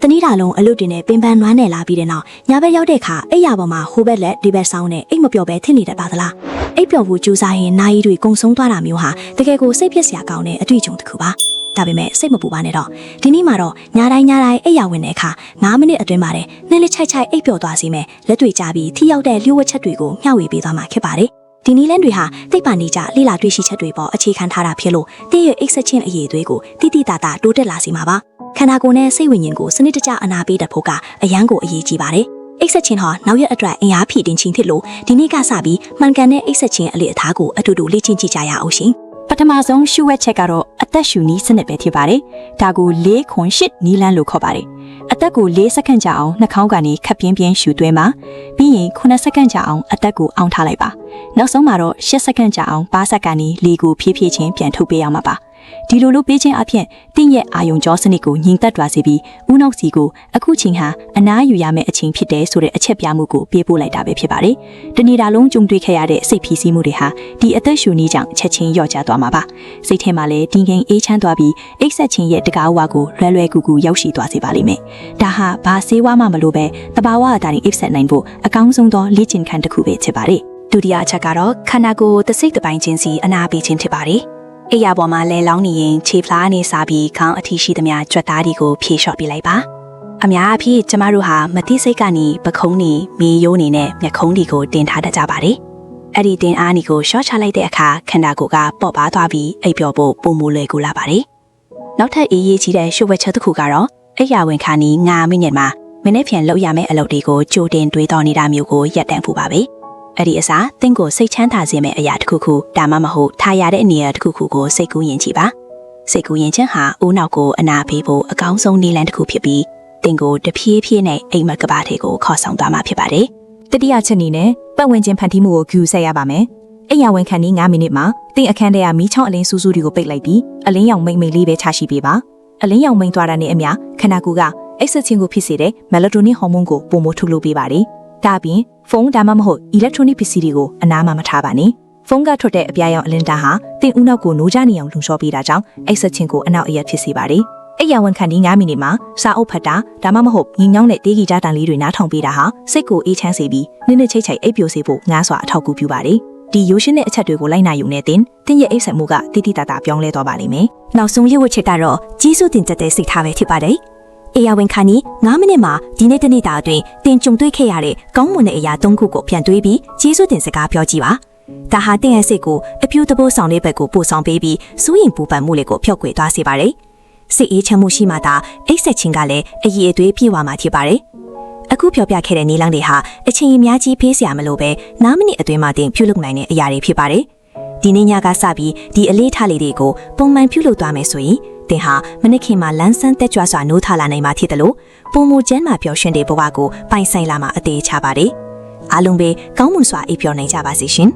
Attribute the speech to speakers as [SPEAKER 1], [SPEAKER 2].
[SPEAKER 1] တနည်းတာလုံးအလုပ်တင်နဲ့ပင်ပန်းနွမ်းနယ်လာပြီးတဲ့နောက်ညာဘက်ရောက်တဲ့အခါအိပ်ရပေါ်မှာဟိုဘက်လက်ဒီဘက်ဆောင်းနဲ့အိတ်မပျော်ပဲထင်နေတတ်ပါသလားအိပ်ပျော်ဖို့ကြိုးစားရင်နိုင်တွေကုံဆုံးသွားတာမျိုးဟာတကယ်ကိုစိတ်ဖြစ်စရာကောင်းတဲ့အတွေ့အကြုံတစ်ခုပါဒါပေမဲ့စိတ်မပူပါနဲ့တော့ဒီနေ့မှာတော့ညာတိုင်းအိပ်ရဝင်တဲ့အခါ9မိနစ်အတွင်းမှာနှင်းလေးချိုက်အိပ်ပျော်သွားစေမယ်လက်တွေကြားပြီးထိရောက်တဲ့လျှို့ဝှက်ချက်တွေကိုမျှဝေပေးသွားမှာဖြစ်ပါတယ်ဒီနည်းလမ်းတွေဟာသိပ္ပံနည်းကျလေ့လာတွေ့ရှိချက်တွေပေါ်အခြေခံထားတာဖြစ်လို့တည့်ရဲ့အိပ်ဆက်ခြင်းအရေးတွေကိုတိတိတတာတိုးတက်လာစေမှာပါခန္ဓာကိုယ်နဲ့စိတ်ဝိညာဉ်ကိုစနစ်တကျအနာပေးတတ်ဖို့ကအရန်ကိုအရေးကြီးပါတယ်အိပ်ဆက်ခြင်းဟာနောက်ရက်အတွက်အင်အားဖြည့်တင်ခြင်းဖြစ်လို့ဒီနေ့ကစပြီးမှန်ကန်တဲ့အိပ်ဆက်ခြင်းအလေအထားကိုအတူတူလေ့ကျင့်ကြည့်ကြရအောင်ရှင်
[SPEAKER 2] ပထမဆုံးရှုဝက်ချက်ကတော့အသက်ရှူနည်းစနစ်ပဲဖြစ်ပါတယ်ဒါကို4-8နီးလန်းလို့ခေါ်ပါတယ်အသက်ကို4စက္ကန့်ကြာအောင်နှာခေါင်းကနေခပ်ပြင်းပြင်းရှူသွင်းပါပြီးရင်9စက္ကန့်ကြာအောင်အသက်ကိုအောင်းထားလိုက်ပါနောက်ဆုံးမှာတော့10စက္ကန့်ကြာအောင်ပါးစပ်ကနေလေကိုဖြည်းဖြည်းချင်းပြန်ထုတ်ပေးအောင်ပါဒီလိုလုပ်ပေးခြင်းအပြင်တင့်ရဲ့အာယုံကြောစနစ်ကိုညှိသက်သွားစေပြီးဦးနှောက်စီကိုအခုချိန်ဟာအနားယူရမယ့်အချိန်ဖြစ်တယ်ဆိုတဲ့အချက်ပြမှုကိုပေးပို့လိုက်တာပဲဖြစ်ပါတယ်။တနေ့တာလုံးကြုံတွေ့ခဲ့ရတဲ့စိတ်ဖိစီးမှုတွေဟာဒီအသက်ရှူနည်းကြောင့်ချက်ချင်းလျော့ကျသွားမှာပါ။စိတ်ထဲမှာလည်းတင်းငိမ်အေးချမ်းသွားပြီးအိပ်ဆက်ခြင်းရဲ့တကားဝါကိုလွယ်ကူကူရောက်ရှိသွားစေပါလိမ့်မယ်။ဒါဟာဘာဆေးဝါးမှမလိုပဲတဘာဝအတိုင်းအိပ်ဆက်နိုင်ဖို့အကောင်းဆုံးသောလေ့ကျင့်ခန်းတစ်ခုပဲဖြစ်ပါတယ်။ဒုတိယအချက်ကတော့ခန္ဓာကိုယ်တစ်စိတ်တစ်ပိုင်းချင်းစီအနာပေးခြင်းဖြစ်ပါတယ်။အိယာပေါ်မှာလဲလောင်းနေရင်ခြေဖလားနေစားပြီးခေါင်းအထီးရှိသမျှကြွက်သားတွေကိုဖြေလျှော့ပြလိုက်ပါအများအဖြစ်ကျမတို့ဟာမတိစိတ်ကနေပခုံးနေမေယိုးနေနဲ့မျက်ခုံးတွေကိုတင်ထားတတ်ကြပါတယ်အဲ့ဒီတင်အားနေကိုရှော့ချလိုက်တဲ့အခါခန္ဓာကိုယ်ကပေါ့ပါသွားပြီးအိပ်ပျော်ဖို့ပုံမူလွယ်ကူလာပါတယ်နောက်ထပ်အေးရေးကြီးတဲ့ရှုပ်ဝက်ချက်တစ်ခုကတော့အိယာဝင်ခါနီ9မိနစ်မှာမနေ့ပြန်လောက်ရမယ့်အလုပ်တွေကိုကြိုတင်တွေးတော်နေတာမျိုးကိုရပ်တန့်ဖို့ပါပဲအဲ့ဒီအစားသင်ကိုစိတ်ချမ်းသာစေမယ့်အရာတစ်ခုခုဒါမှမဟုတ်ထားရတဲ့အနေအထားတစ်ခုခုကိုစိတ်ကူးယဉ်ကြည့်ပါစိတ်ကူးယဉ်ခြင်းဟာဦးနောက်ကိုအနာပေးဖို့အကောင်းဆုံးနည်းလမ်းတစ်ခုဖြစ်ပြီးသင်ကိုတဖြည်းဖြည်းနဲ့အိမ်မက်ကဘာထေကိုခေါ်ဆောင်သွားမှာဖြစ်ပါတယ်တတိယချက်အနေနဲ့ပတ်ဝန်းကျင်ဖန်တီးမှုကိုဂရုစိုက်ရပါမယ်အိယာဝင်ခန်းနီ9မိနစ်မှာသင်အခန်းထဲကမီးချောင်းအလင်းစူးစူးတွေကိုပိတ်လိုက်ပြီးအလင်းရောင်မိမ့်မိတ်လေးပဲချရှိပေးပါအလင်းရောင်မိမ့်သွားတာနဲ့အမျှခန္ဓာကိုယ်ကအိပ်ဆက်ခြင်းကိုဖြစ်စေတဲ့မယ်လိုတိုနင်ဟော်မုန်းကိုပုံမထုတ်လုပ်ပေးပါတယ်ဒါအပြင်ဖုန်းဒါမှမဟုတ် electronic ပစ္စည်းတွေကိုအနားမှာမထားပါနဲ့ဖုန်းကထွက်တဲ့အပြာရောင်အလင်းတာဟာတင်ဦးနောက်ကိုနိုးကြနေအောင်လှုံ့ဆော်ပေးတာကြောင့်အိပ်ဆက်ခြင်းကိုအနောက်အရက်ဖြစ်စေပါတယ်အိယာဝန်ခန်းဒီ9မိနစ်မှာစာအုပ်ဖတ်တာဒါမှမဟုတ်ငင်းညောင်းတဲ့တေးဂီတတန်လေးတွေနားထောင်ပေးတာဟာစိတ်ကိုအေးချမ်းစေပြီးနည်းနည်းချိတ်ချိတ်အိပ်ပျော်စေဖို့ငားစွာအထောက်အကူပြုပါတယ်ဒီရိုးရှင်းတဲ့အချက်တွေကိုလိုက်နာယူနေသင်ရဲ့အိပ်ဆက်မှုကတိတိတတာပြောင်းလဲသွားပါလိမ့်မယ်နောက်ဆုံးရဝတ်ချက်ကတော့ကြီးစုတင်တဲ့စိတ်ထားပဲဖြစ်ပါတယ်အေယာဝင်ခါနီ9မိနစ်မှာဒီနေ့တနေ့တာအတွင်းတင်ကြုံတွေ့ခဲ့ရတဲ့ကောင်းမွန်တဲ့အရာ3ခုကိုပြန်တွေးပြီးကျေးဇူးတင်စကားပြောကြည့်ပါ။ဒါဟာတင်ရဲ့စိတ်ကိုအပြူတပိုးဆောင်တဲ့ဘက်ကိုပို့ဆောင်ပေးပြီးစူးရင်ပူပန်မှုလေးကိုဖျောက်ကွယ်သွားစေပါတယ်။စိတ်အေးချမ်းမှုရှိမှသာအိပ်ဆက်ခြင်းကလည်းအရည်အသွေးပြည့်ဝမှာဖြစ်ပါတယ်။အခုပြောပြခဲ့တဲ့နည်းလမ်းတွေဟာအချိန်အများကြီးဖေးစရာမလိုပဲ9မိနစ်အတွင်းမှာတင်ပြုလုပ်နိုင်တဲ့အရာတွေဖြစ်ပါတယ်။ဒီနေ့ညကစပြီးဒီအလေးထားလေးတွေကိုပုံမှန်ပြုလုပ်သွားမယ်ဆိုရင်တင်ဟာမနစ်ခင်မှာလန်းဆန်းတက်ကြွစွာနိုးထလာနိုင်မှာဖြစ်တယ်လို့ပုံမူကျန်းမှာပျော်ရွှင်တဲ့ဘဝကိုပိုင်ဆိုင်လာမှာအသေးချပါတယ်အားလုံးပဲကောင်းမွန်စွာအိပ်ပျော်နိုင်ကြပါစေရှင်